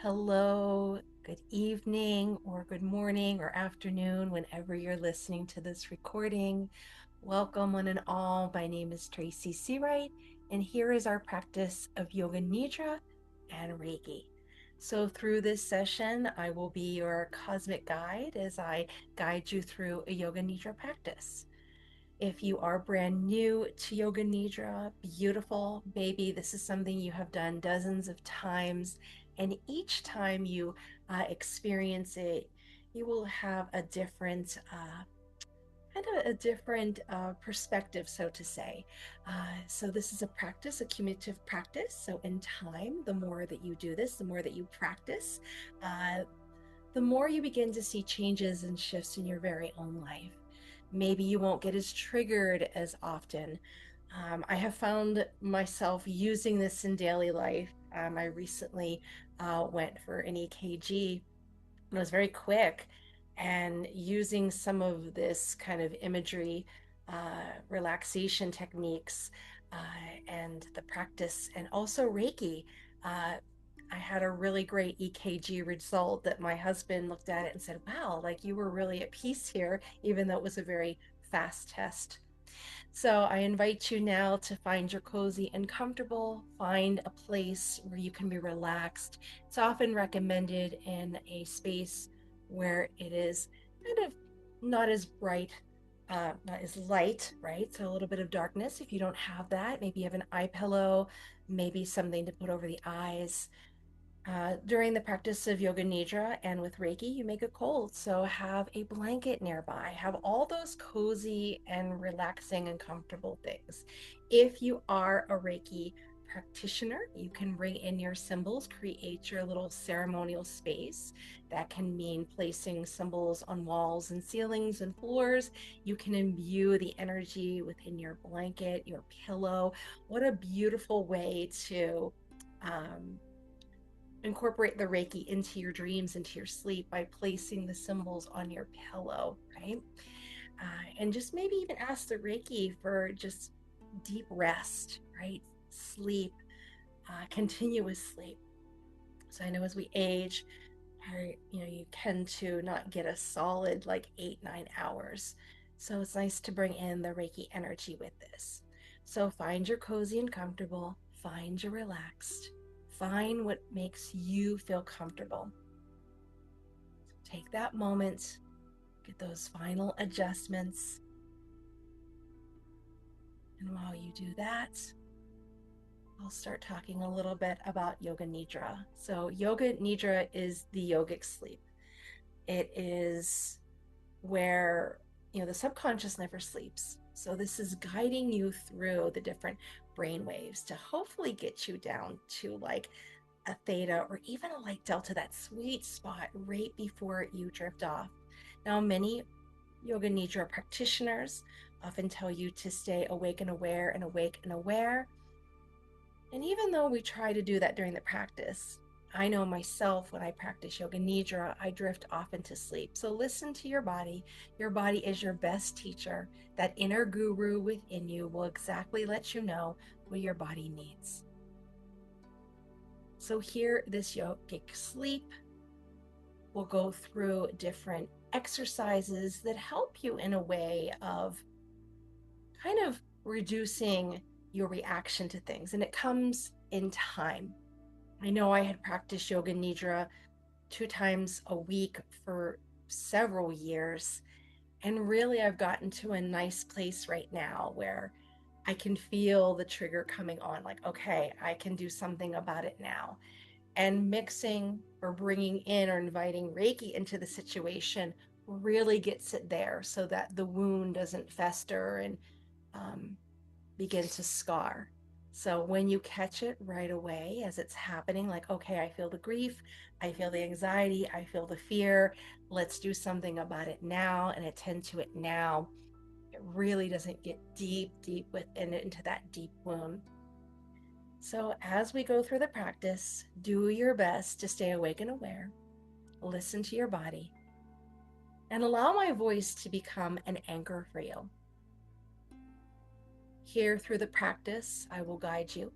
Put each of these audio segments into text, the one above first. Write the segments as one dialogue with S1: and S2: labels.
S1: Hello, good evening, or good morning, or afternoon, whenever you're listening to this recording. Welcome, one and all. My name is Tracy Seawright, and here is our practice of Yoga Nidra and Reiki. So, through this session, I will be your cosmic guide as I guide you through a Yoga Nidra practice. If you are brand new to Yoga Nidra, beautiful, maybe this is something you have done dozens of times, and each time you experience it, you will have a different perspective, so to say. So this is a practice, a cumulative practice. So in time, the more that you do this, the more that you practice, uh, the more you begin to see changes and shifts in your very own life. Maybe you won't get as triggered as often. I have found myself using this in daily life. I recently went for an EKG, and it was very quick, and using some of this kind of imagery, relaxation techniques, uh, and the practice, and also Reiki. Uh, I had a really great EKG result that my husband looked at it and said, "Wow, like you were really at peace here, even though it was a very fast test." So I invite you now to find your cozy and comfortable, find a place where you can be relaxed. It's often recommended in a space where it is kind of not as bright, not as light, right? So a little bit of darkness. If you don't have that, maybe you have an eye pillow, maybe something to put over the eyes. During the practice of Yoga Nidra and with Reiki, you make a cold. So have a blanket nearby. Have all those cozy and relaxing and comfortable things. If you are a Reiki practitioner, you can bring in your symbols, create your little ceremonial space. That can mean placing symbols on walls and ceilings and floors. You can imbue the energy within your blanket, your pillow. What a beautiful way to um, incorporate the Reiki into your dreams, into your sleep by placing the symbols on your pillow, right? And just maybe even ask the Reiki for just deep rest, right? Sleep, continuous sleep. So I know as we age, you tend to not get a solid like 8, 9 hours. So it's nice to bring in the Reiki energy with this. So find your cozy and comfortable, find your relaxed, find what makes you feel comfortable. Take that moment, get those final adjustments. And while you do that, I'll start talking a little bit about Yoga Nidra. So, Yoga Nidra is the yogic sleep. It is where, the subconscious never sleeps. So, this is guiding you through the different brain waves to hopefully get you down to like a theta or even a light delta, that sweet spot right before you drift off. Now, many Yoga Nidra practitioners often tell you to stay awake and aware and awake and aware. And even though we try to do that during the practice, I know myself when I practice Yoga Nidra, I drift off into sleep. So listen to your body. Your body is your best teacher. That inner guru within you will exactly let you know what your body needs. So here, this yogic sleep will go through different exercises that help you in a way of kind of reducing your reaction to things. And it comes in time. I know I had practiced Yoga Nidra 2 times a week for several years. And really, I've gotten to a nice place right now where I can feel the trigger coming on, like, okay, I can do something about it now. And mixing or bringing in or inviting Reiki into the situation really gets it there so that the wound doesn't fester and um, begin to scar. So when you catch it right away as it's happening, like, okay, I feel the grief, I feel the anxiety, I feel the fear, let's do something about it now and attend to it now. It really doesn't get deep, deep within it into that deep wound. So as we go through the practice, do your best to stay awake and aware, listen to your body, and allow my voice to become an anchor for you. Here through the practice, I will guide you.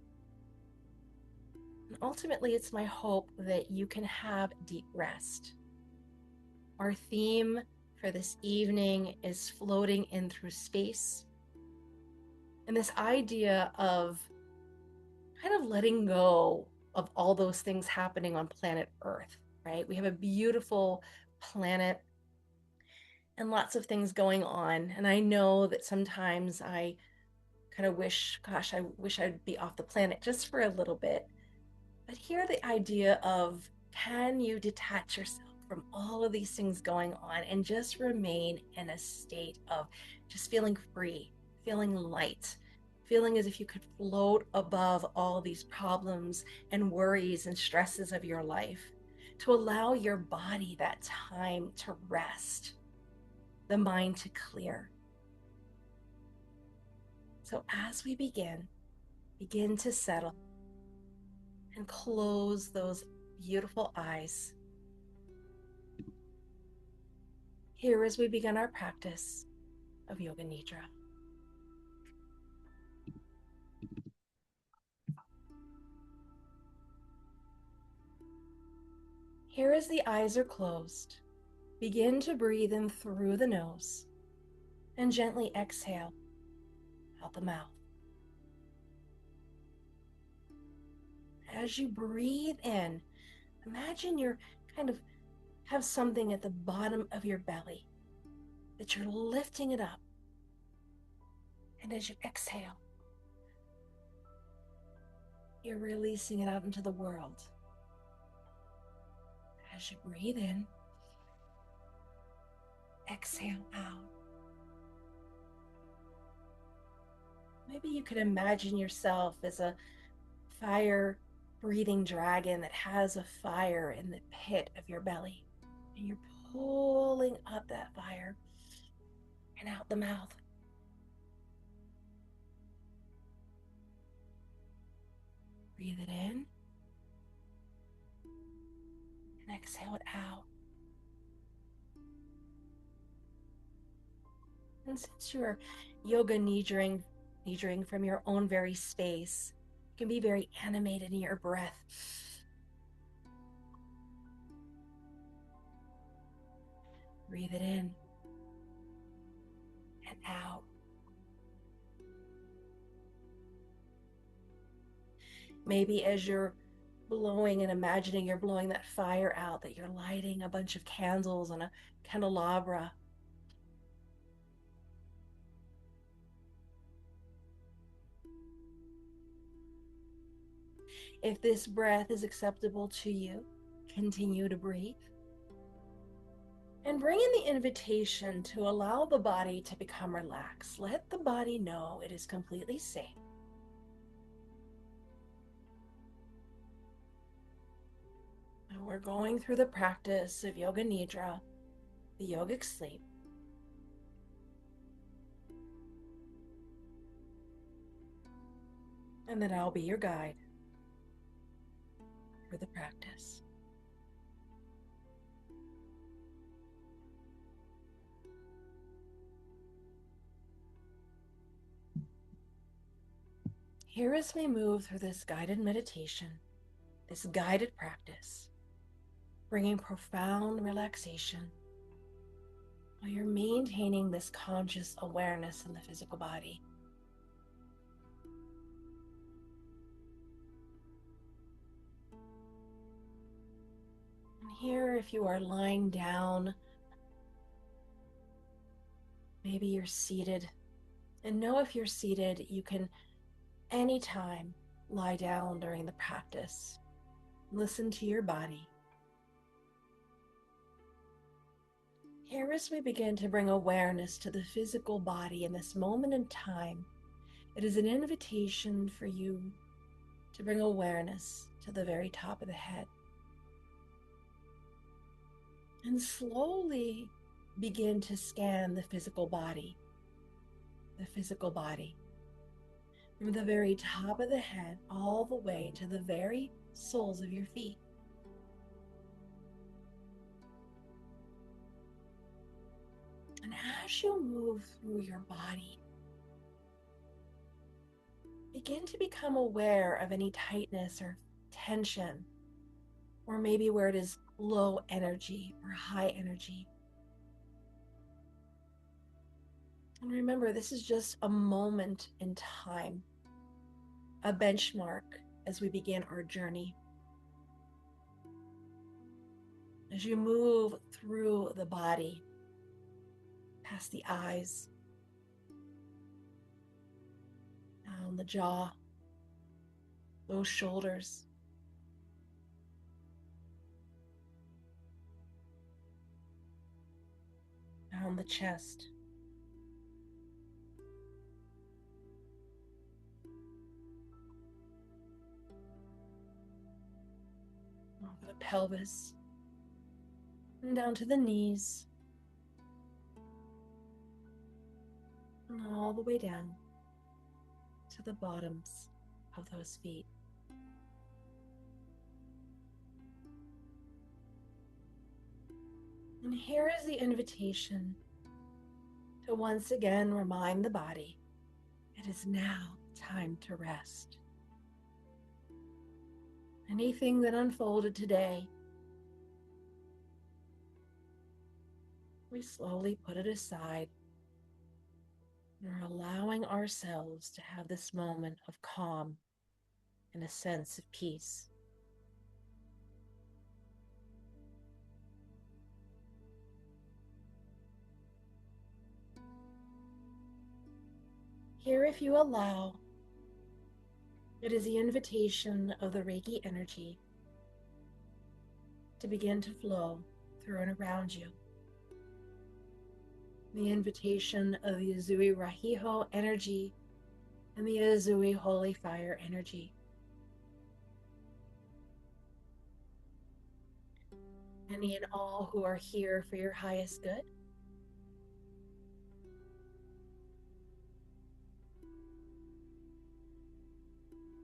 S1: And ultimately, it's my hope that you can have deep rest. Our theme for this evening is floating in through space. And this idea of kind of letting go of all those things happening on planet Earth, right? We have a beautiful planet and lots of things going on. And I know that sometimes I kind of wish, gosh, I wish I'd be off the planet just for a little bit. But here, the idea of can you detach yourself from all of these things going on and just remain in a state of just feeling free, feeling light, feeling as if you could float above all these problems and worries and stresses of your life, to allow your body that time to rest, the mind to clear. So as we begin to settle and close those beautiful eyes. Here as we begin our practice of Yoga Nidra. Here as the eyes are closed, begin to breathe in through the nose and gently exhale out the mouth. As you breathe in, imagine you're kind of have something at the bottom of your belly, that you're lifting it up. And as you exhale, you're releasing it out into the world. As you breathe in, exhale out. Maybe you could imagine yourself as a fire breathing dragon that has a fire in the pit of your belly. And you're pulling up that fire and out the mouth. Breathe it in and exhale it out. And since you're yoga nidring from your own very space, you can be very animated in your breath. Breathe it in and out. Maybe as you're blowing and imagining you're blowing that fire out, that you're lighting a bunch of candles on a candelabra. If this breath is acceptable to you, continue to breathe. And bring in the invitation to allow the body to become relaxed. Let the body know it is completely safe. And we're going through the practice of Yoga Nidra, the yogic sleep. And then I'll be your guide for the practice. Here as we move through this guided meditation, this guided practice, bringing profound relaxation while you're maintaining this conscious awareness in the physical body. And here, if you are lying down, maybe you're seated, and know if you're seated, you can anytime lie down during the practice. Listen to your body. Here, as we begin to bring awareness to the physical body in this moment in time, it is an invitation for you to bring awareness to the very top of the head. And slowly begin to scan the physical body. From the very top of the head all the way to the very soles of your feet. And as you move through your body, begin to become aware of any tightness or tension, or maybe where it is low energy or high energy. And remember, this is just a moment in time, a benchmark as we begin our journey. As you move through the body, past the eyes, down the jaw, those shoulders, down the chest, over the pelvis, and down to the knees, and all the way down to the bottoms of those feet. And here is the invitation to once again remind the body it is now time to rest. Anything that unfolded today, we slowly put it aside. We're allowing ourselves to have this moment of calm and a sense of peace. Here, if you allow, it is the invitation of the Reiki energy to begin to flow through and around you. The invitation of the Uzui Rahiho energy and the Uzui Holy Fire energy. Any and all who are here for your highest good.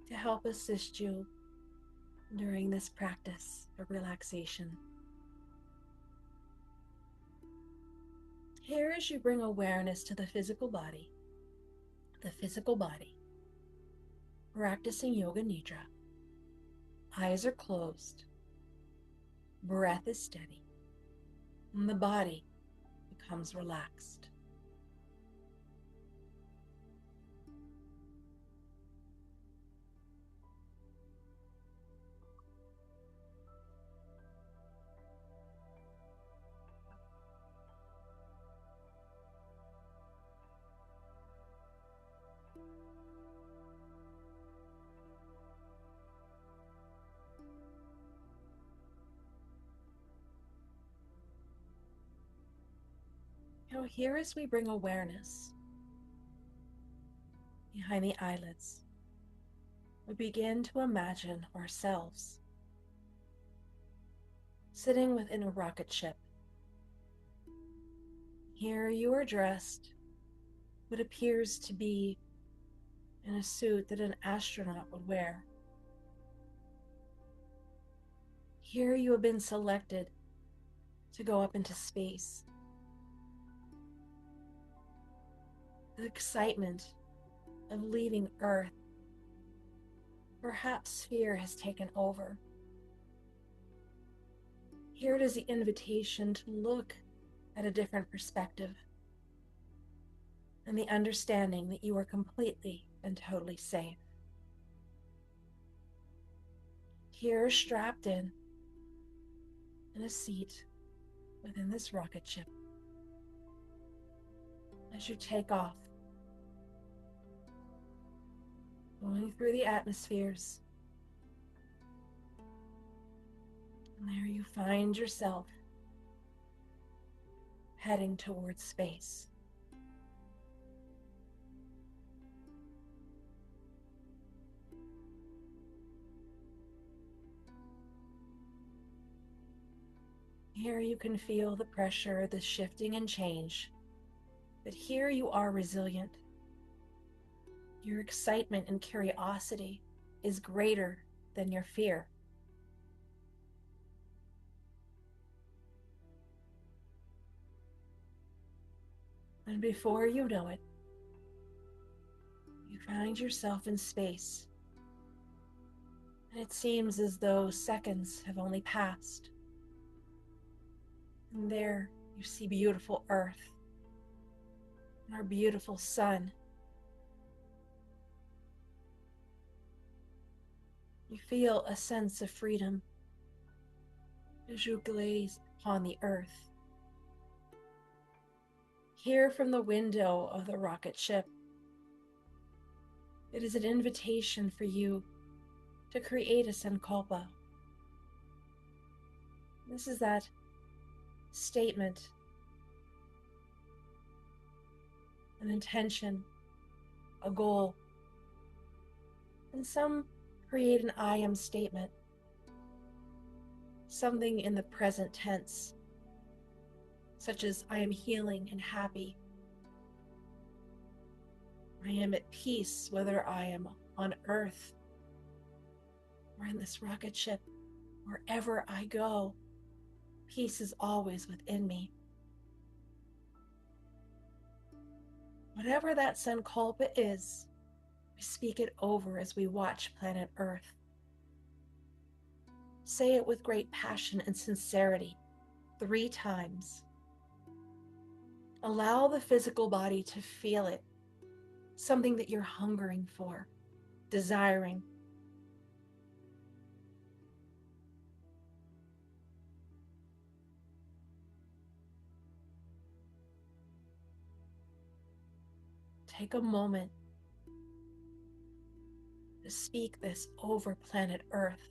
S1: To help assist you during this practice of relaxation. Here, as you bring awareness to the physical body, practicing Yoga Nidra, eyes are closed, breath is steady, and the body becomes relaxed. Now here, as we bring awareness behind the eyelids, we begin to imagine ourselves sitting within a rocket ship. Here you are dressed what appears to be in a suit that an astronaut would wear. Here you have been selected to go up into space. The excitement of leaving Earth, perhaps fear has taken over. Here it is the invitation to look at a different perspective and the understanding that you are completely and totally safe. Here, strapped in a seat within this rocket ship, as you take off, going through the atmospheres, and there you find yourself heading towards space. Here you can feel the pressure, the shifting and change, but here you are resilient. Your excitement and curiosity is greater than your fear. And before you know it, you find yourself in space, And it seems as though seconds have only passed. And there you see beautiful Earth and our beautiful sun. You feel a sense of freedom as you gaze upon the Earth. Here from the window of the rocket ship, it is an invitation for you to create a sankalpa. This is that statement, an intention, a goal. And some create an I am statement, something in the present tense, such as I am healing and happy. I am at peace, whether I am on Earth or in this rocket ship. Wherever I go, peace is always within me. Whatever that sankalpa is, we speak it over as we watch planet Earth. Say it with great passion and sincerity 3 times. Allow the physical body to feel it, something that you're hungering for, desiring. Take a moment to speak this over planet Earth.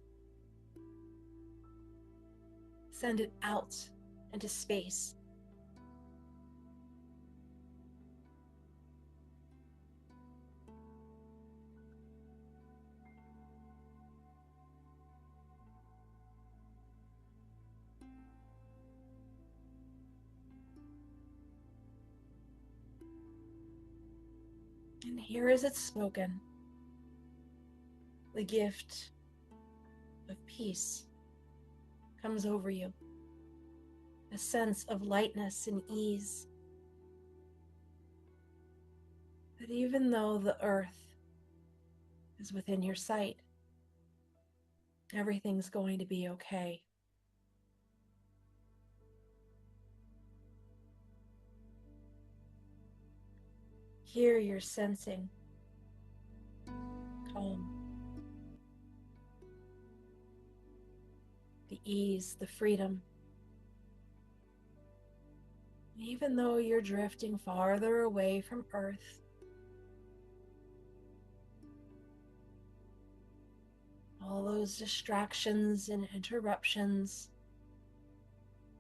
S1: Send it out into space. And here is it spoken, the gift of peace comes over you, a sense of lightness and ease. That even though the Earth is within your sight, everything's going to be okay. Here you're sensing calm, the ease, the freedom. Even though you're drifting farther away from Earth, all those distractions and interruptions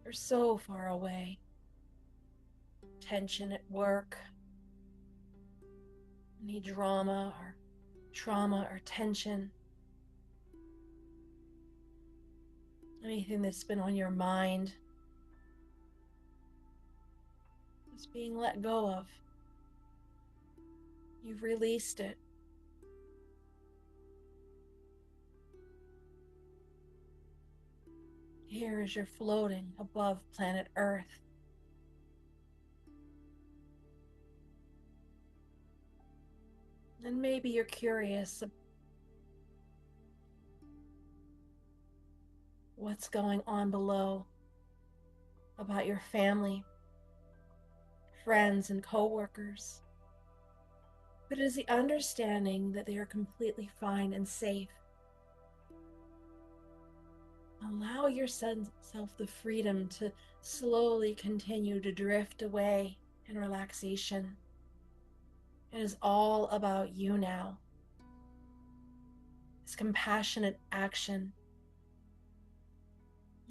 S1: are so far away. Tension at work, any drama or trauma or tension, anything that's been on your mind is being let go of. You've released it. Here as you're floating above planet Earth, and maybe you're curious what's going on below, about your family, friends, and co-workers. But it is the understanding that they are completely fine and safe. Allow yourself the freedom to slowly continue to drift away in relaxation. It is all about you now. It's compassionate action.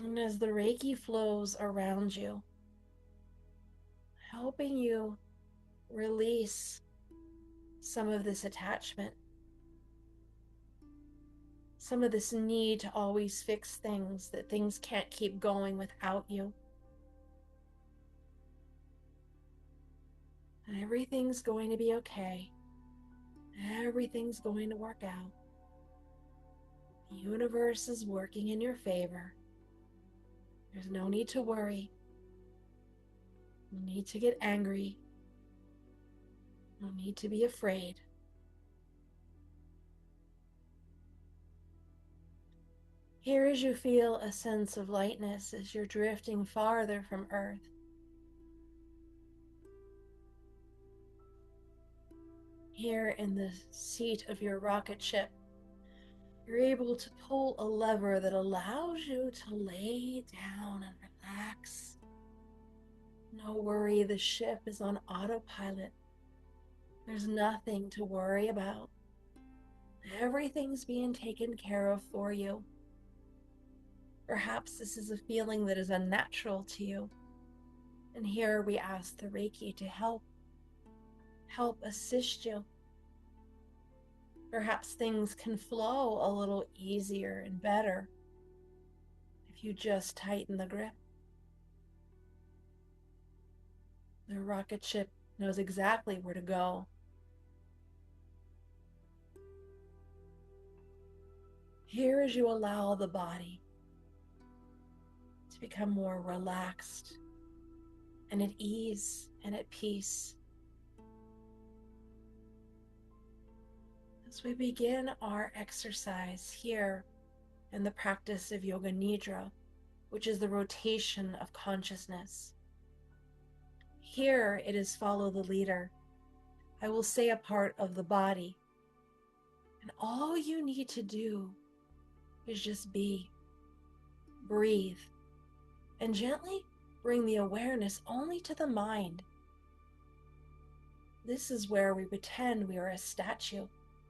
S1: And as the Reiki flows around you, helping you release some of this attachment, some of this need to always fix things, that things can't keep going without you. And everything's going to be okay. Everything's going to work out. The universe is working in your favor. There's no need to worry. No need to get angry. No need to be afraid. Here, as you feel a sense of lightness as you're drifting farther from Earth, here in the seat of your rocket ship, you're able to pull a lever that allows you to lay down and relax. No worry, the ship is on autopilot. There's nothing to worry about. Everything's being taken care of for you. Perhaps this is a feeling that is unnatural to you. And here we ask the Reiki to help assist you. Perhaps things can flow a little easier and better if you just tighten the grip. The rocket ship knows exactly where to go. Here, as you allow the body to become more relaxed and at ease and at peace, as we begin our exercise here in the practice of Yoga Nidra, which is the rotation of consciousness. Here it is follow the leader. I will say a part of the body, and all you need to do is just be, breathe, and gently bring the awareness only to the mind. This is where we pretend we are a statue,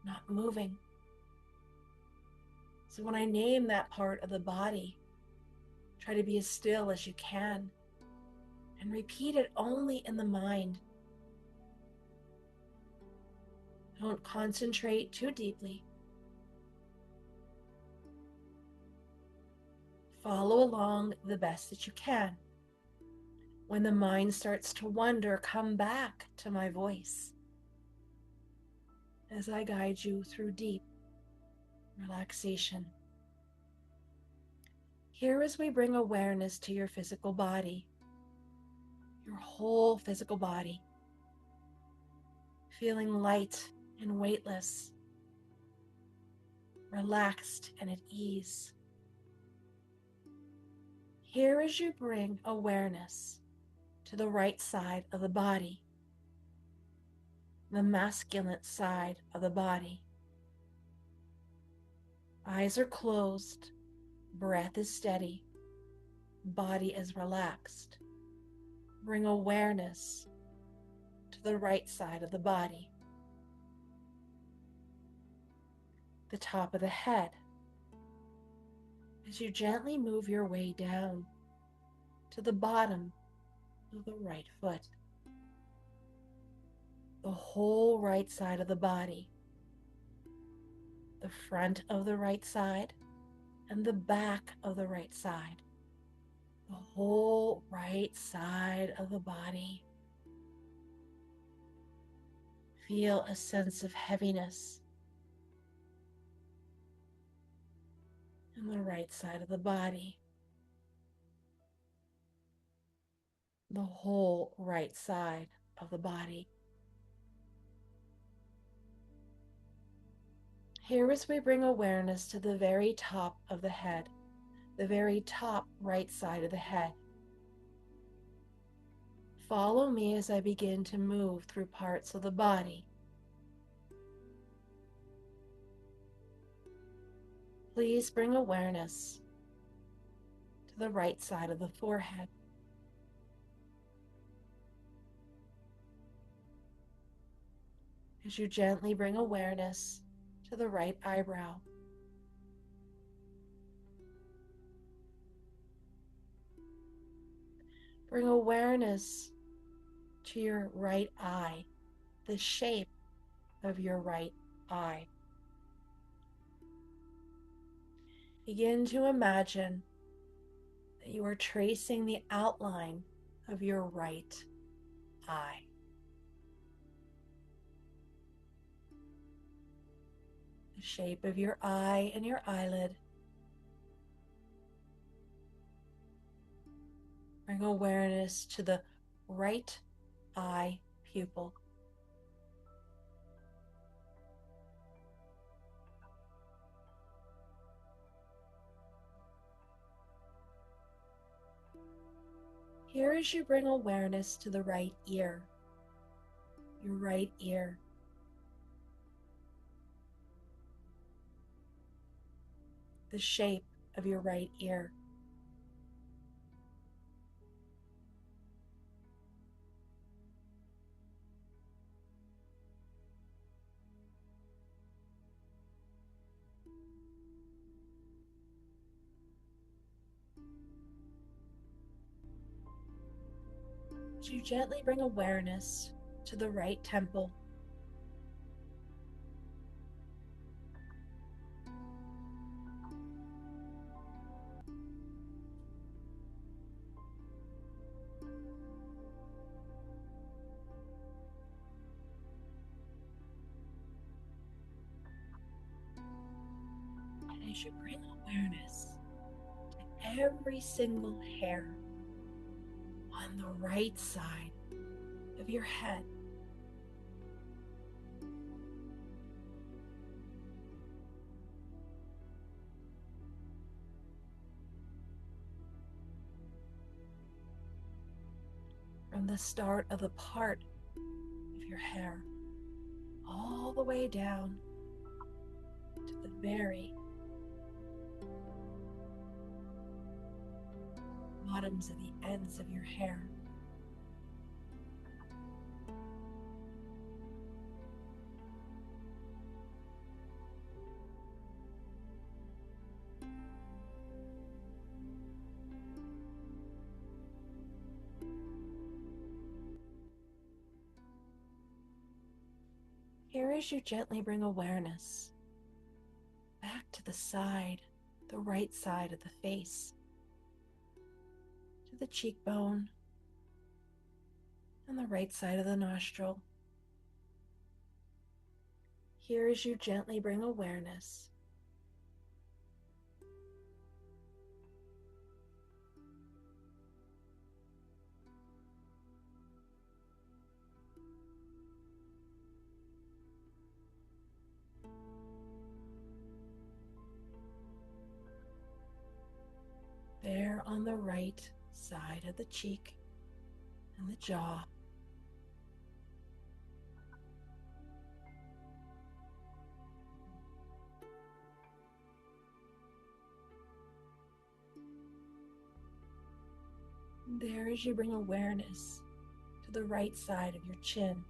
S1: not moving. So when I name that part of the body, try to be as still as you can and repeat it only in the mind. Don't concentrate too deeply. Follow along the best that you can. When the mind starts to wander, come back to my voice as I guide you through deep relaxation. Here, as we bring awareness to your physical body, your whole physical body, feeling light and weightless, relaxed and at ease. Here, as you bring awareness to the right side of the body, the masculine side of the body. Eyes are closed, breath is steady, body is relaxed. Bring awareness to the right side of the body, the top of the head, as you gently move your way down to the bottom of the right foot, the whole right side of the body, the front of the right side and the back of the right side, the whole right side of the body. Feel a sense of heaviness in the right side of the body, the whole right side of the body. Here, as we bring awareness to the very top of the head, the very top right side of the head, follow me as I begin to move through parts of the body. Please bring awareness to the right side of the forehead. As you gently bring awareness to the right eyebrow. Bring awareness to your right eye, the shape of your right eye. Begin to imagine that you are tracing the outline of your right eye. The shape of your eye and your eyelid. Bring awareness to the right eye pupil. Here as you bring awareness to the right ear, your right ear. The shape of your right ear. As you gently bring awareness to the right temple. And as you bring awareness to every single hair on the right side of your head, from the start of the part of your hair all the way down to the very bottoms of the ends of your hair. Here as you gently bring awareness back to the side, the right side of the face, to the cheekbone and the right side of the nostril. Here as you gently bring awareness there on the right side of the cheek and the jaw. And there as you bring awareness to the right side of your chin.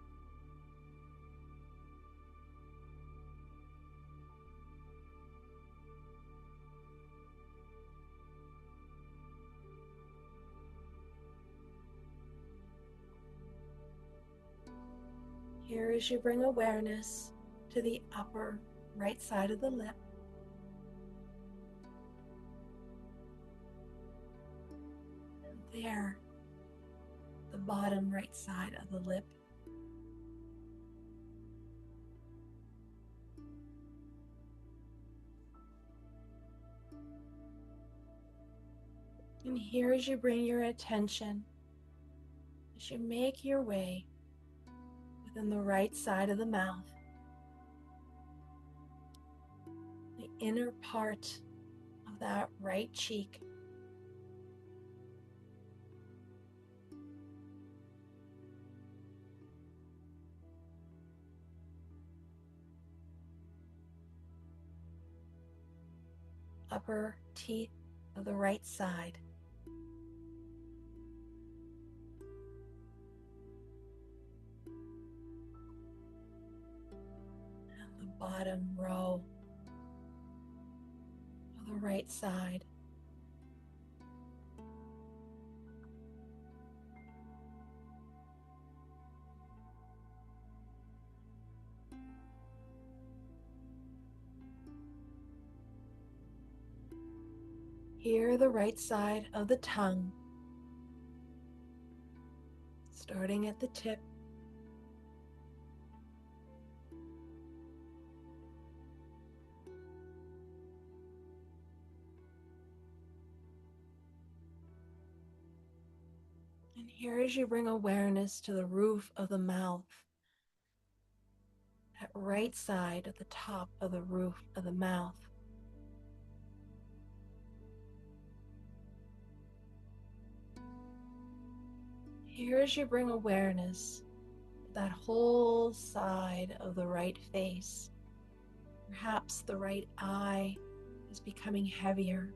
S1: Here as you bring awareness to the upper right side of the lip. And there, the bottom right side of the lip. And here as you bring your attention, as you make your way within the right side of the mouth, the inner part of that right cheek. Upper teeth of the right side. And the bottom row of the right side. Here, the right side of the tongue, starting at the tip, and here as you bring awareness to the roof of the mouth, that right side at the top of the roof of the mouth. Here, as you bring awareness to that whole side of the right face, perhaps the right eye is becoming heavier.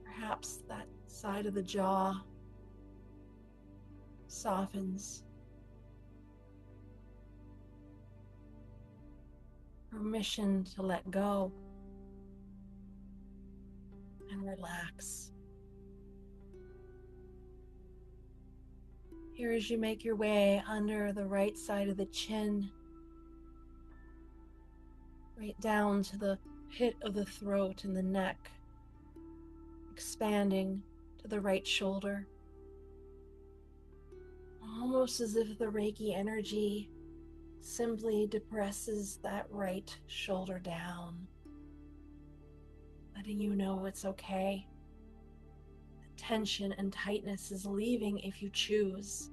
S1: Perhaps that side of the jaw softens. Permission to let go and relax. Here, as you make your way under the right side of the chin, right down to the pit of the throat and the neck, expanding to the right shoulder, almost as if the Reiki energy simply depresses that right shoulder down, letting you know it's okay. The tension and tightness is leaving if you choose.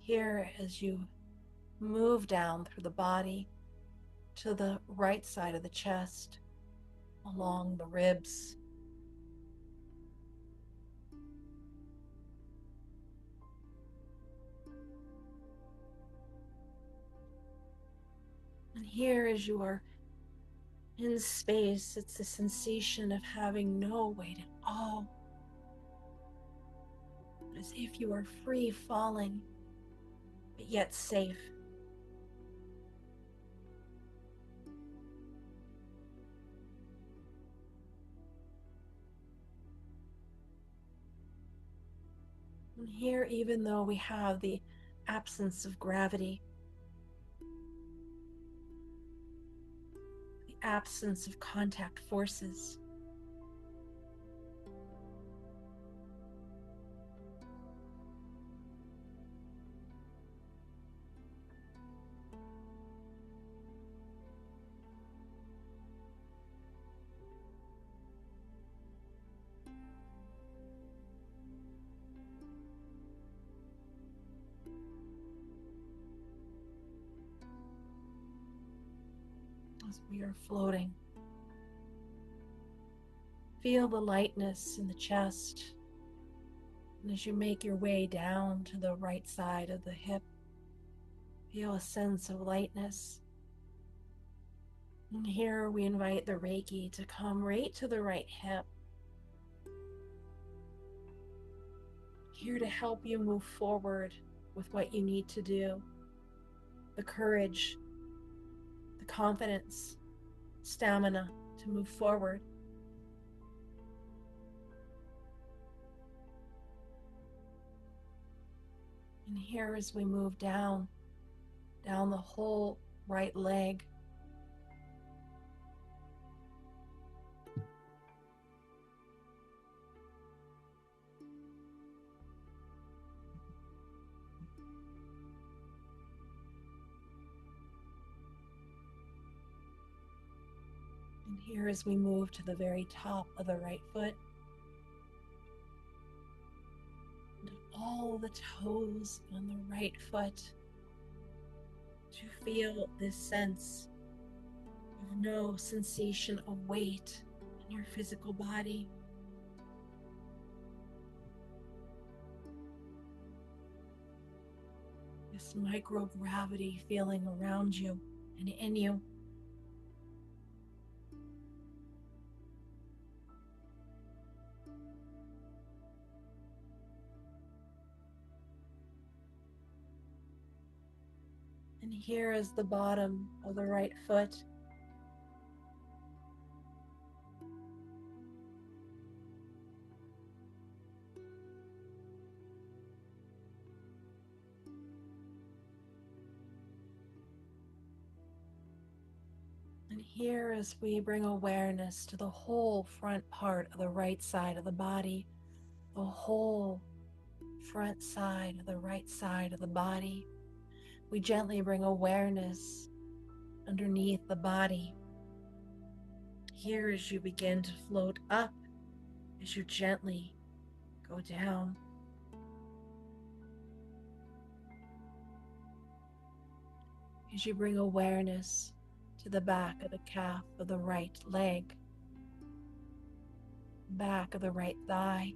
S1: Here, as you move down through the body to the right side of the chest, along the ribs, and here, as you are in space, it's a sensation of having no weight at all, as if you are free falling, but yet safe. And here, even though we have the absence of gravity, the absence of contact forces, as we are floating, feel the lightness in the chest. And as you make your way down to the right side of the hip, feel a sense of lightness. And here we invite the Reiki to come right to the right hip, here to help you move forward with what you need to do. The courage, the confidence, stamina to move forward. And here, as we move down the whole right leg, and here, as we move to the very top of the right foot, and all the toes on the right foot, to feel this sense of no sensation of weight in your physical body. This microgravity feeling around you and in you. And here is the bottom of the right foot. And here, as we bring awareness to the whole front part of the right side of the body, the whole front side, the right side of the body. We gently bring awareness underneath the body. Here, as you begin to float up, as you gently go down. As you bring awareness to the back of the calf of the right leg, back of the right thigh.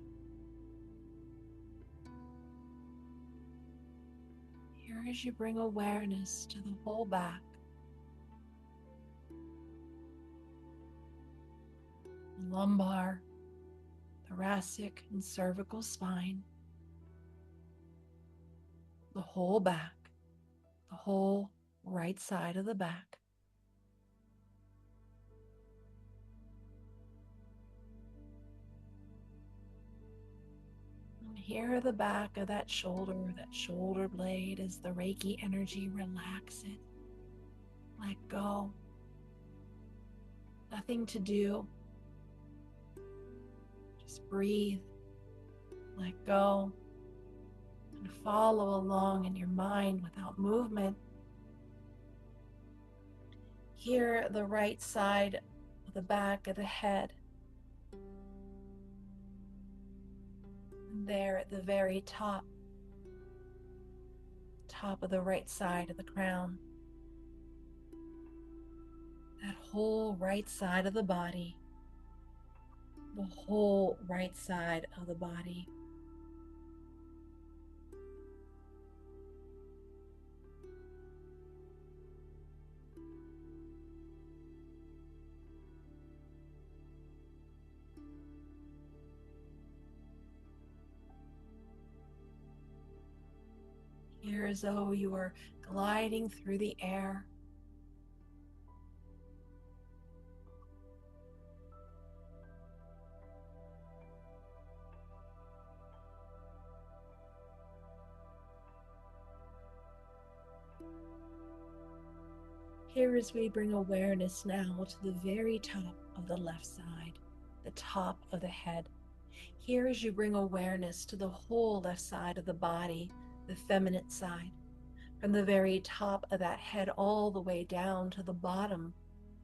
S1: Here, as you bring awareness to the whole back, lumbar, thoracic, and cervical spine, the whole back, the whole right side of the back. And here, the back of that shoulder blade, as the Reiki energy, relax it, let go. Nothing to do. Just breathe, let go, and follow along in your mind without movement. Here, the right side of the back of the head. And there at the very top of the right side of the crown. That whole right side of the body. The whole right side of the body. Here, as though you are gliding through the air. Here, as we bring awareness now to the very top of the left side, the top of the head. Here, as you bring awareness to the whole left side of the body, the feminine side, from the very top of that head all the way down to the bottom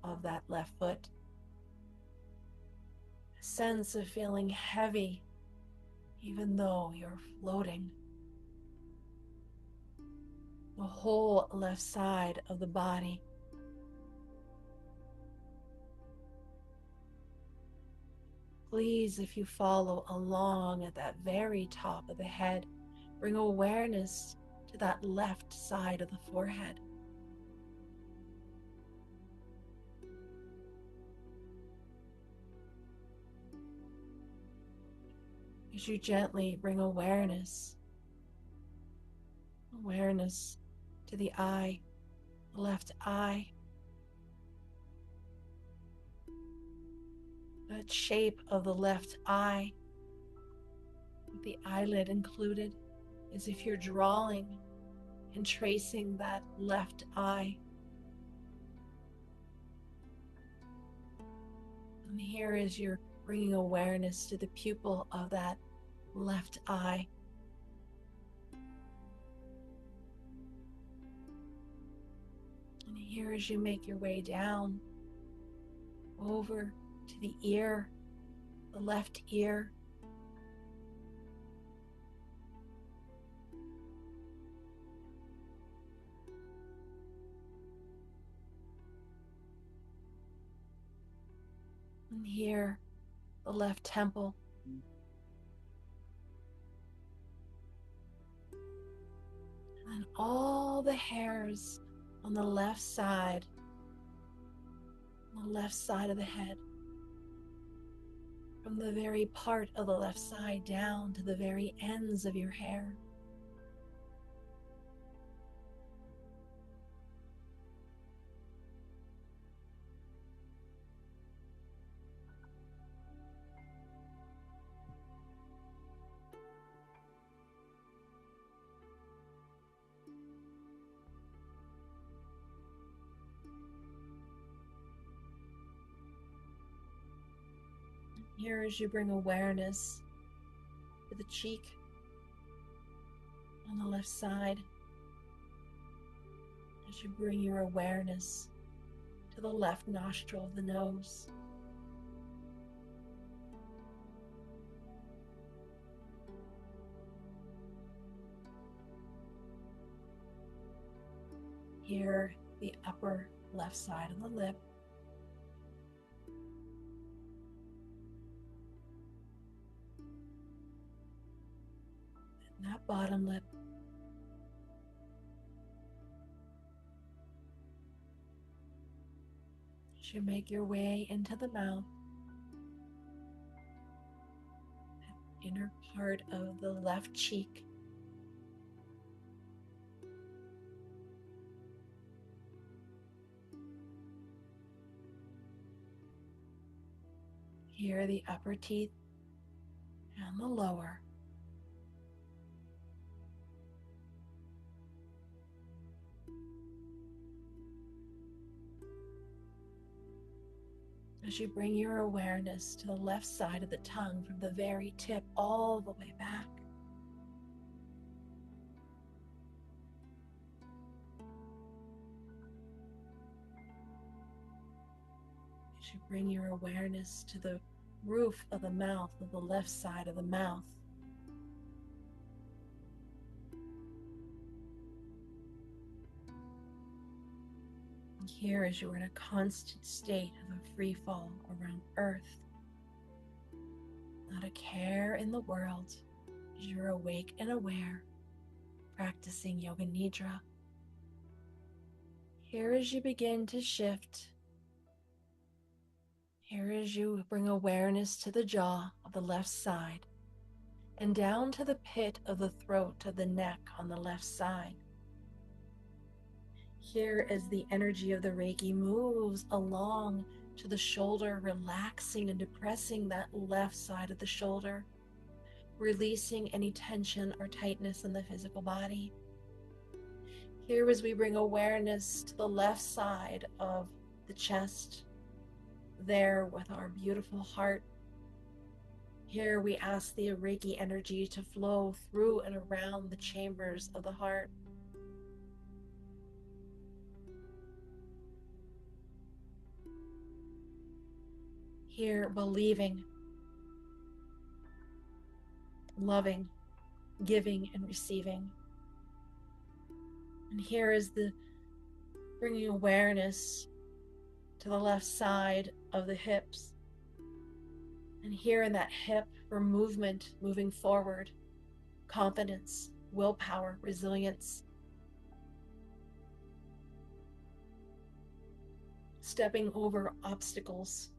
S1: of that left foot. A sense of feeling heavy, even though you're floating. The whole left side of the body. Please, if you follow along at that very top of the head, bring awareness to that left side of the forehead. As you gently bring awareness to the eye, the left eye, that shape of the left eye, with the eyelid included, as if you're drawing and tracing that left eye. And here, as you're bringing awareness to the pupil of that left eye. And here, as you make your way down over to the ear, the left ear. And here, the left temple. And all the hairs on the left side of the head. From the very part of the left side down to the very ends of your hair. Here, as you bring awareness to the cheek on the left side, as you bring your awareness to the left nostril of the nose. Here, the upper left side of the lip. And that bottom lip. As you make your way into the mouth, that inner part of the left cheek. Here, the upper teeth and the lower. As you bring your awareness to the left side of the tongue from the very tip all the way back. As you bring your awareness to the roof of the mouth, of the left side of the mouth. And here, as you're in a constant state of a free fall around earth, not a care in the world, as you're awake and aware, practicing Yoga Nidra. Here, as you begin to shift, here as you bring awareness to the jaw of the left side and down to the pit of the throat of the neck on the left side. Here as the energy of the Reiki moves along to the shoulder, relaxing and depressing that left side of the shoulder, releasing any tension or tightness in the physical body. Here as we bring awareness to the left side of the chest, there with our beautiful heart. Here we ask the Reiki energy to flow through and around the chambers of the heart. Here believing, loving, giving and receiving. And here is the bringing awareness to the left side of the hips. And here in that hip for movement, moving forward, confidence, willpower, resilience. Stepping over obstacles.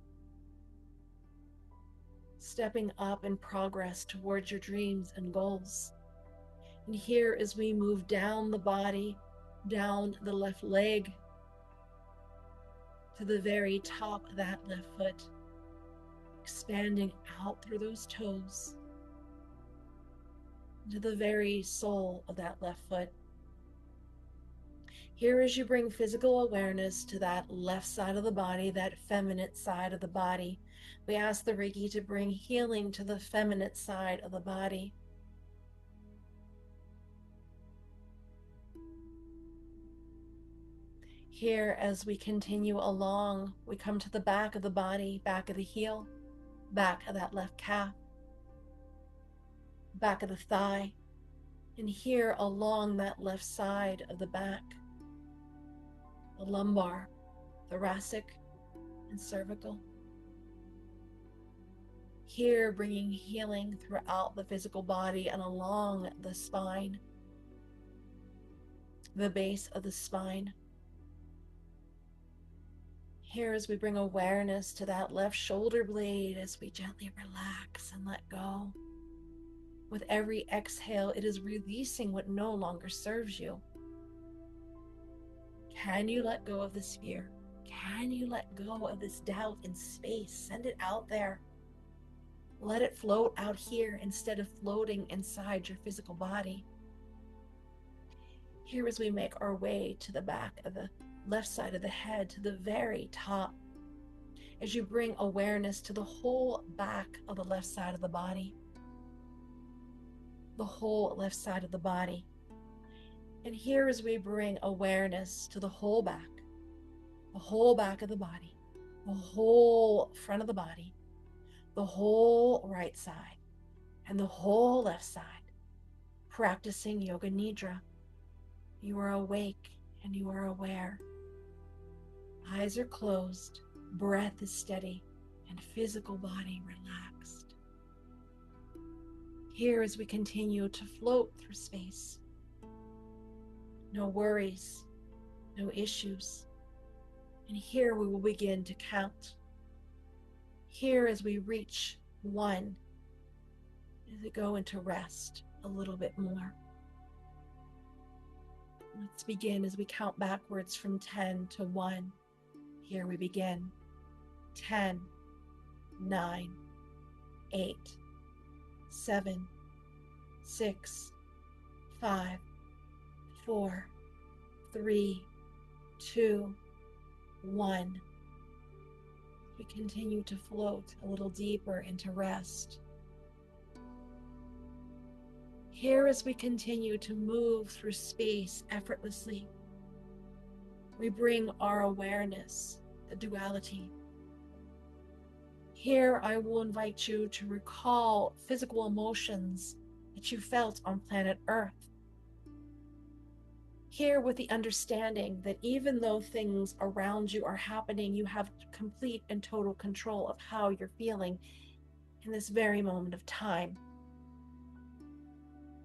S1: Stepping up in progress towards your dreams and goals. And here as we move down the body, down the left leg, to the very top of that left foot, expanding out through those toes, to the very sole of that left foot. Here as you bring physical awareness to that left side of the body, that feminine side of the body, we ask the Reiki to bring healing to the feminine side of the body. Here, as we continue along, we come to the back of the body, back of the heel, back of that left calf, back of the thigh, and here along that left side of the back, the lumbar, thoracic, and cervical. Here, bringing healing throughout the physical body and along the spine, the base of the spine. Here as we bring awareness to that left shoulder blade as we gently relax and let go. With every exhale, it is releasing what no longer serves you. Can you let go of this fear? Can you let go of this doubt in space? Send it out there. Let it float out here instead of floating inside your physical body. Here as we make our way to the back of the left side of the head, to the very top, as you bring awareness to the whole back of the left side of the body. the whole left side of the body. And here as we bring awareness to the whole back of the body, the whole front of the body, the whole right side, and the whole left side, practicing Yoga Nidra. You are awake and you are aware. Eyes are closed, breath is steady, and physical body relaxed. Here as we continue to float through space. No worries, no issues. And here we will begin to count. Here as we reach 1, as we go into rest a little bit more. Let's begin as we count backwards from 10 to 1. Here we begin. 10, 9, 8, 7, 6, 5, 4, 3, 2, 1. We continue to float a little deeper into rest. Here as we continue to move through space effortlessly, we bring our awareness, the duality. Here I will invite you to recall physical emotions that you felt on planet Earth. Here with the understanding that even though things around you are happening, you have complete and total control of how you're feeling in this very moment of time.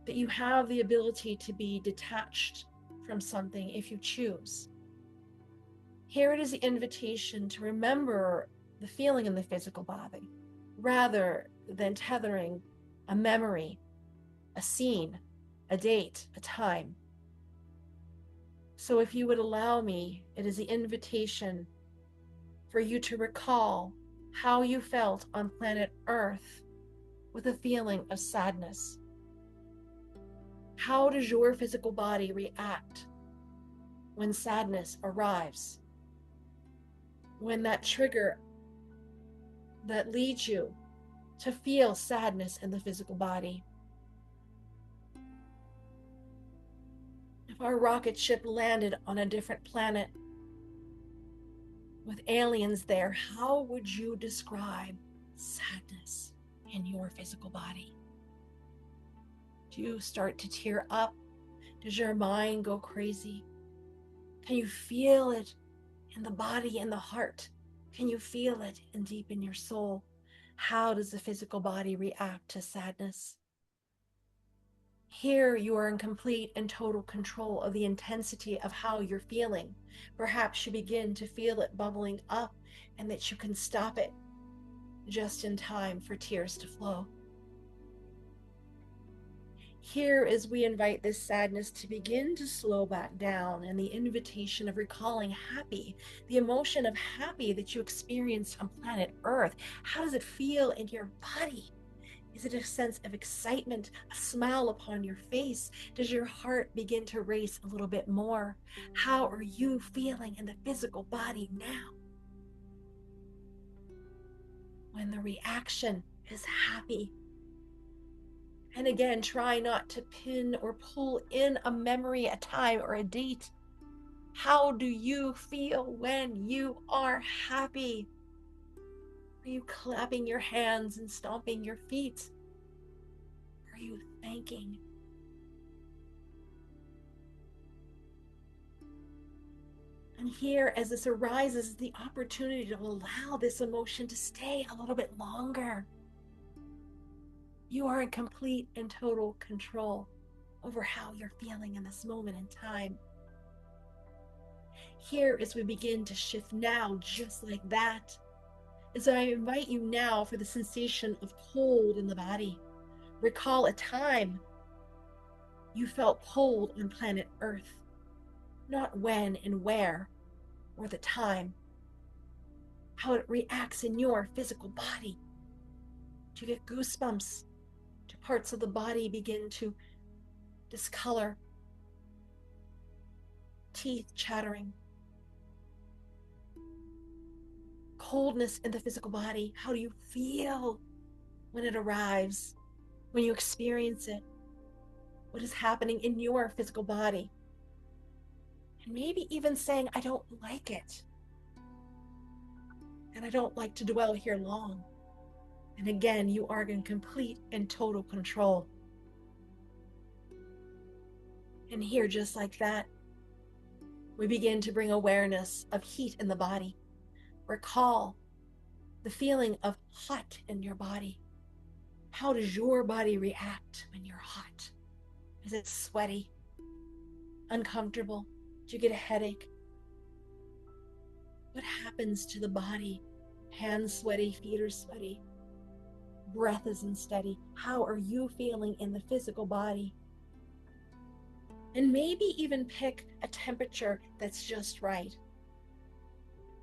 S1: That you have the ability to be detached from something if you choose. Here it is the invitation to remember the feeling in the physical body, rather than tethering a memory, a scene, a date, a time. So if you would allow me, it is the invitation for you to recall how you felt on planet Earth with a feeling of sadness. How does your physical body react when sadness arrives? When that trigger that leads you to feel sadness in the physical body. If our rocket ship landed on a different planet with aliens there, how would you describe sadness in your physical body? Do you start to tear up? Does your mind go crazy? Can you feel it in the body and the heart? Can you feel it in deep in your soul? How does the physical body react to sadness? Here you are in complete and total control of the intensity of how you're feeling. Perhaps you begin to feel it bubbling up and that you can stop it just in time for tears to flow. Here as we invite this sadness to begin to slow back down, and the invitation of recalling happy, the emotion of happy that you experienced on planet Earth. How does it feel in your body? Is it a sense of excitement, a smile upon your face? Does your heart begin to race a little bit more? How are you feeling in the physical body now? When the reaction is happy. And again, try not to pin or pull in a memory, a time, or a date. How do you feel when you are happy? Are you clapping your hands and stomping your feet? Are you thanking? And here, as this arises, the opportunity to allow this emotion to stay a little bit longer. You are in complete and total control over how you're feeling in this moment in time. Here, as we begin to shift now, just like that, as I invite you now for the sensation of cold in the body. Recall a time you felt cold on planet Earth, not when and where, or the time. How it reacts in your physical body. Do you get goosebumps? Do parts of the body begin to discolor? Teeth chattering? Coldness in the physical body. How do you feel when it arrives, when you experience it? what is happening in your physical body. And maybe even saying, I don't like it. And I don't like to dwell here long. And again, you are in complete and total control. And here, just like that, we begin to bring awareness of heat in the body. Recall the feeling of hot in your body. How does your body react when you're hot? Is it sweaty? Uncomfortable? Do you get a headache? What happens to the body? Hands sweaty, feet are sweaty, breath is unsteady. How are you feeling in the physical body? And maybe even pick a temperature that's just right,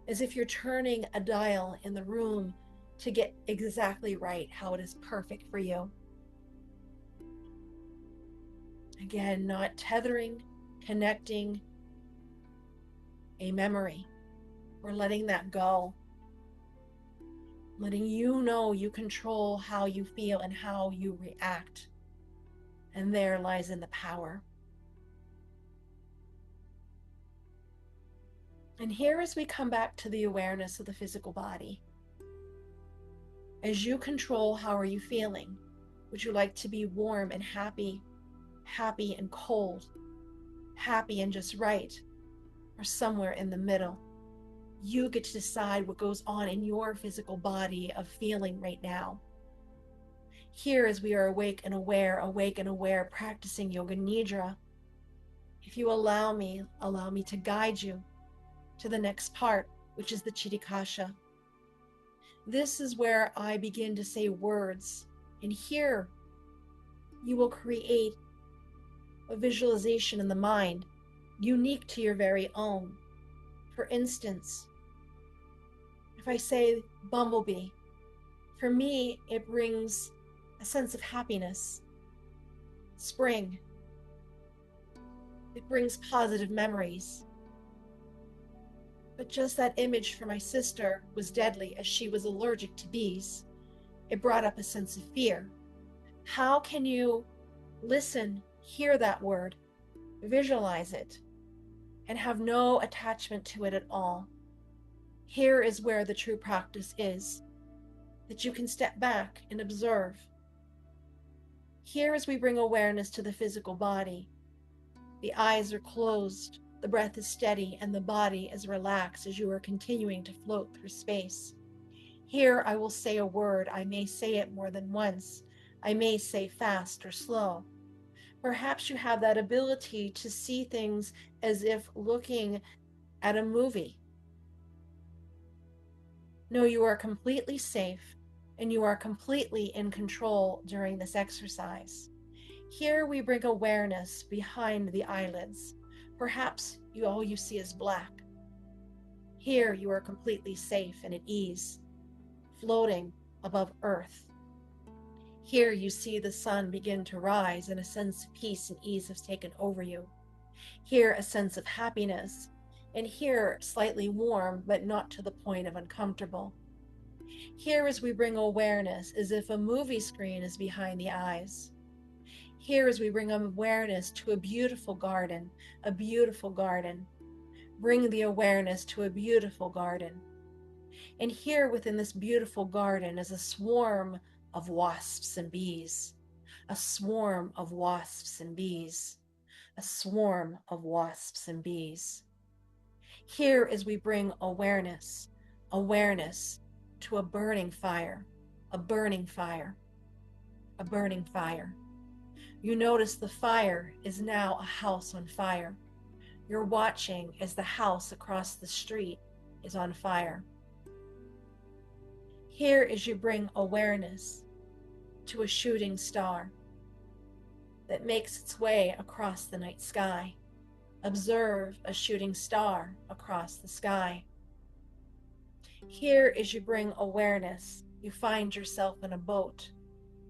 S1: as if you're turning a dial in the room to get exactly right, how it is perfect for you. Again, not tethering, connecting a memory. We're letting that go. Letting you know you control how you feel and how you react. And there lies in the power. And here, as we come back to the awareness of the physical body, as you control, how are you feeling? Would you like to be warm and happy, happy and cold, happy and just right, or somewhere in the middle? You get to decide what goes on in your physical body of feeling right now. Here, as we are awake and aware, practicing Yoga Nidra, if you allow me to guide you to the next part, which is the Chitikasha. This is where I begin to say words, and here you will create a visualization in the mind unique to your very own. For instance, if I say bumblebee, for me it brings a sense of happiness. Spring, it brings positive memories. But just that image for my sister was deadly, as she was allergic to bees. It brought up a sense of fear. How can you listen, hear that word, visualize it, and have no attachment to it at all? Here is where the true practice is, that you can step back and observe. Here, as we bring awareness to the physical body, the eyes are closed, the breath is steady, and the body is relaxed as you are continuing to float through space. Here I will say a word. I may say it more than once. I may say fast or slow. Perhaps you have that ability to see things as if looking at a movie. No, you are completely safe and you are completely in control during this exercise. Here we bring awareness behind the eyelids. Perhaps all you see is black. Here you are completely safe and at ease, floating above earth. Here you see the sun begin to rise and a sense of peace and ease has taken over you. Here a sense of happiness, and here slightly warm but not to the point of uncomfortable. Here, as we bring awareness, as if a movie screen is behind the eyes. Here, as we bring awareness to a beautiful garden, a beautiful garden. Bring the awareness to a beautiful garden. And here within this beautiful garden is a swarm of wasps and bees. A swarm of wasps and bees. A swarm of wasps and bees. Here, as we bring awareness to a burning fire, a burning fire, a burning fire. You notice the fire is now a house on fire. You're watching as the house across the street is on fire. Here, as you bring awareness to a shooting star that makes its way across the night sky. Observe a shooting star across the sky. Here, as you bring awareness, you find yourself in a boat.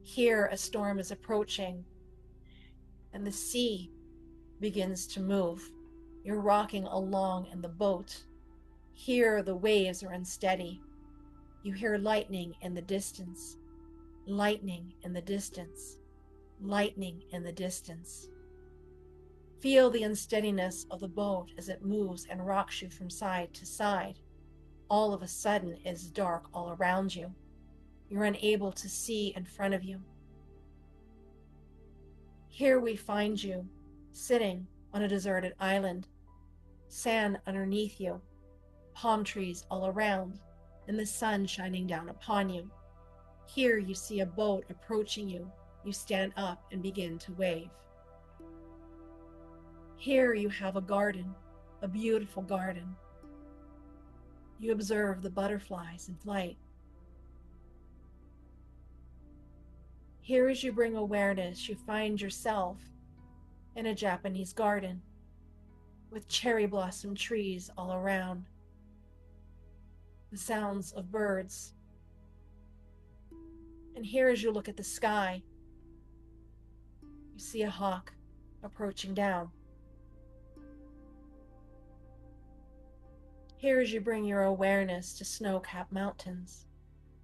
S1: Here, a storm is approaching, and the sea begins to move. You're rocking along in the boat. Here, the waves are unsteady. You hear lightning in the distance, lightning in the distance, lightning in the distance. Feel the unsteadiness of the boat as it moves and rocks you from side to side. All of a sudden, it is dark all around you. You're unable to see in front of you. Here we find you, sitting on a deserted island, sand underneath you, palm trees all around, and the sun shining down upon you. Here you see a boat approaching you. You stand up and begin to wave. Here you have a garden, a beautiful garden. You observe the butterflies in flight. Here, as you bring awareness, you find yourself in a Japanese garden with cherry blossom trees all around, the sounds of birds. And here, as you look at the sky, you see a hawk approaching down. Here, as you bring your awareness to snow-capped mountains,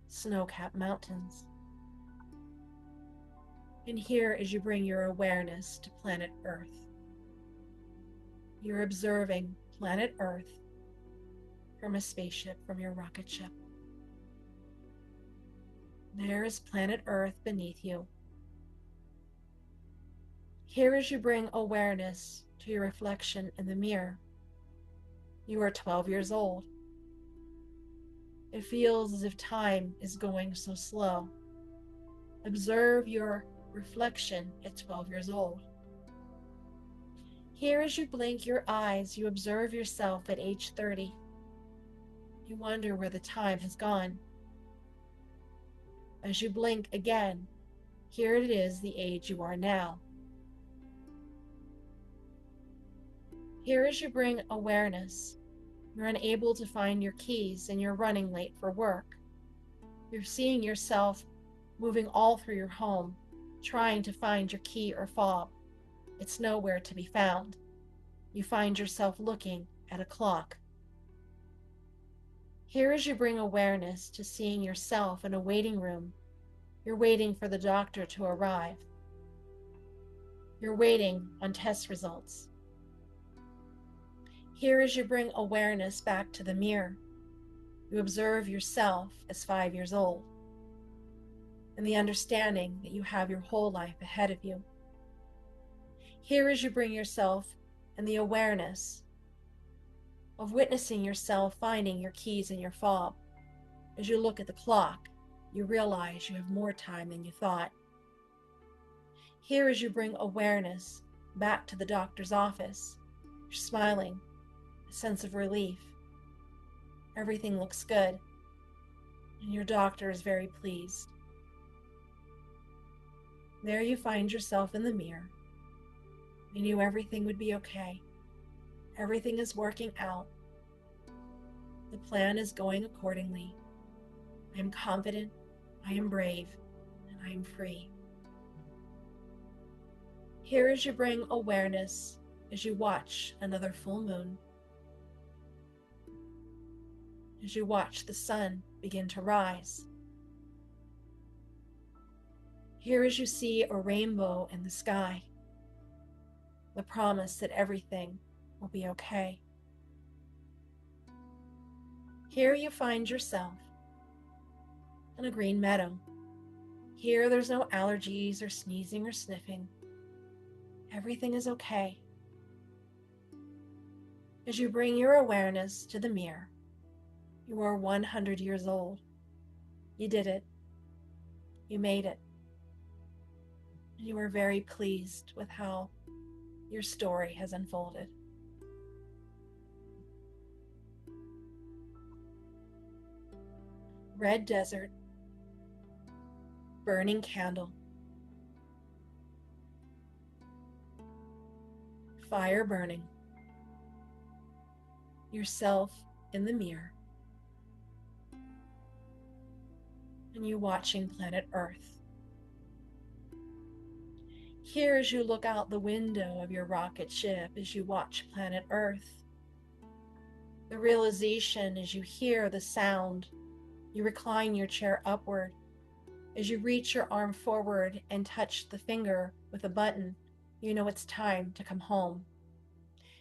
S1: snow-capped mountains. And here, as you bring your awareness to planet Earth, you're observing planet Earth from a spaceship, from your rocket ship. There is planet Earth beneath you. Here, as you bring awareness to your reflection in the mirror, you are 12 years old. It feels as if time is going so slow. Observe your reflection at 12 years old. Here, as you blink your eyes, you observe yourself at age 30. You wonder where the time has gone. As you blink again, here it is, the age you are now. Here, as you bring awareness, you're unable to find your keys and you're running late for work. You're seeing yourself moving all through your home, trying to find your key or fob. It's nowhere to be found. You find yourself looking at a clock. Here, as you bring awareness to seeing yourself in a waiting room, you're waiting for the doctor to arrive. You're waiting on test results. Here, as you bring awareness back to the mirror, you observe yourself as 5 years old, and the understanding that you have your whole life ahead of you. Here, as you bring yourself and the awareness of witnessing yourself finding your keys and your fob, as you look at the clock, you realize you have more time than you thought. Here, as you bring awareness back to the doctor's office, you're smiling, a sense of relief. Everything looks good, and your doctor is very pleased. There you find yourself in the mirror. You knew everything would be okay. Everything is working out. The plan is going accordingly. I am confident, I am brave, and I am free. Here, as you bring awareness, as you watch another full moon, as you watch the sun begin to rise. Here, as you see a rainbow in the sky, the promise that everything will be okay. Here you find yourself in a green meadow. Here there's no allergies or sneezing or sniffing. Everything is okay. As you bring your awareness to the mirror, you are 100 years old. You did it. You made it. And you are very pleased with how your story has unfolded. Red desert, burning candle, fire burning, yourself in the mirror, and you watching planet Earth. Here, as you look out the window of your rocket ship, as you watch planet Earth, the realization as you hear the sound, you recline your chair upward. As you reach your arm forward and touch the finger with a button, you know it's time to come home.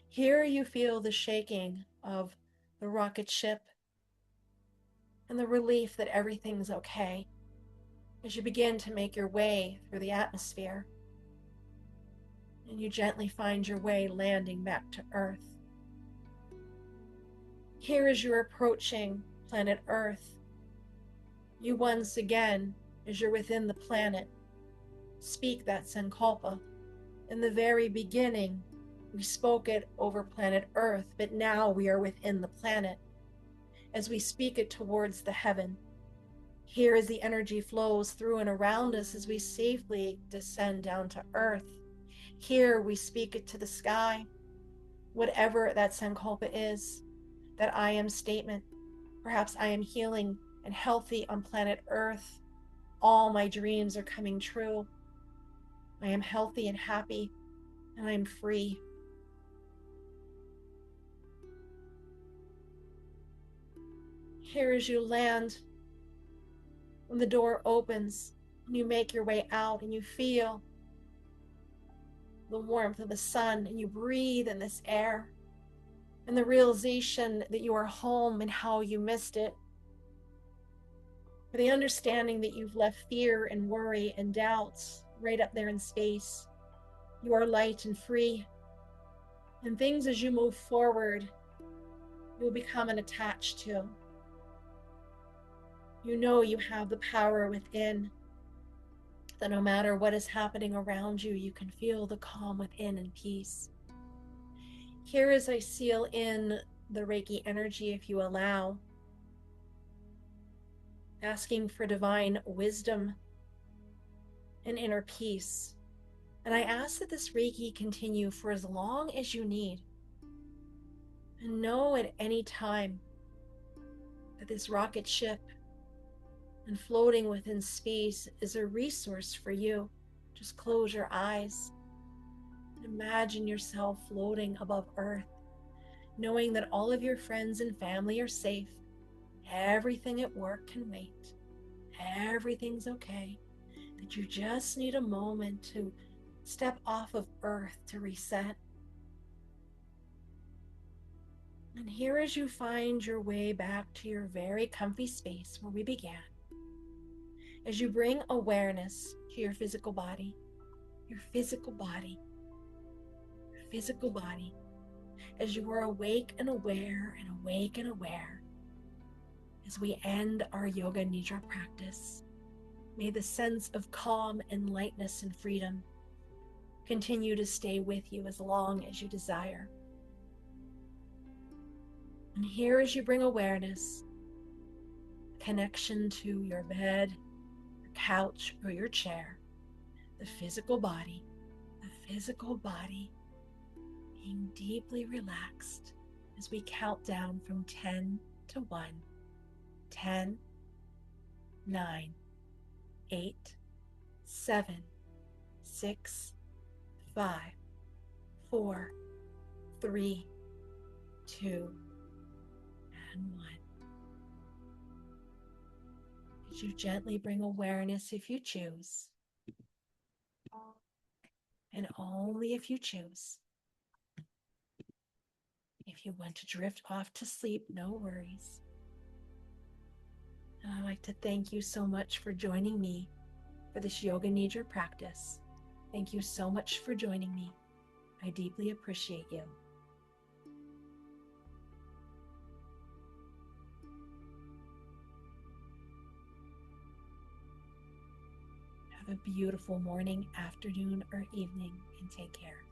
S1: Here you feel the shaking of the rocket ship and the relief that everything's okay as you begin to make your way through the atmosphere and you gently find your way landing back to Earth. Here as you're approaching planet Earth, you once again, as you're within the planet, speak that Sankalpa. In the very beginning, we spoke it over planet Earth, but now we are within the planet. As we speak it towards the heaven, here as the energy flows through and around us as we safely descend down to Earth. Here we speak it to the sky, whatever that Sankalpa is, that I am statement. Perhaps I am healing and healthy on planet Earth. All my dreams are coming true. I am healthy and happy, and I am free. Here as you land, when the door opens, and you make your way out and you feel the warmth of the sun and you breathe in this air and the realization that you are home and how you missed it. For the understanding that you've left fear and worry and doubts right up there in space. You are light and free. And things as you move forward, you'll become unattached to. You know you have the power within, that no matter what is happening around you, you can feel the calm within and peace. Here as I seal in the Reiki energy, if you allow, asking for divine wisdom and inner peace. And I ask that this Reiki continue for as long as you need. And know at any time that this rocket ship and floating within space is a resource for you. Just close your eyes. Imagine yourself floating above Earth, knowing that all of your friends and family are safe. Everything at work can wait. Everything's okay. That you just need a moment to step off of Earth to reset. And here as you find your way back to your very comfy space where we began, as you bring awareness to your physical body, your physical body, your physical body, as you are awake and aware and awake and aware, as we end our Yoga Nidra practice, may the sense of calm and lightness and freedom continue to stay with you as long as you desire. And here as you bring awareness, connection to your bed, your couch, or your chair, the physical body being deeply relaxed as we count down from 10 to 1. 10, 9, 8, 7, 6, 5, 4, 3, 2, and 1. As you gently bring awareness, if you choose, and only if you choose. If you want to drift off to sleep, no worries. And I'd like to thank you so much for joining me for this Yoga Nidra practice. Thank you so much for joining me. I deeply appreciate you. Have a beautiful morning, afternoon, or evening, and take care.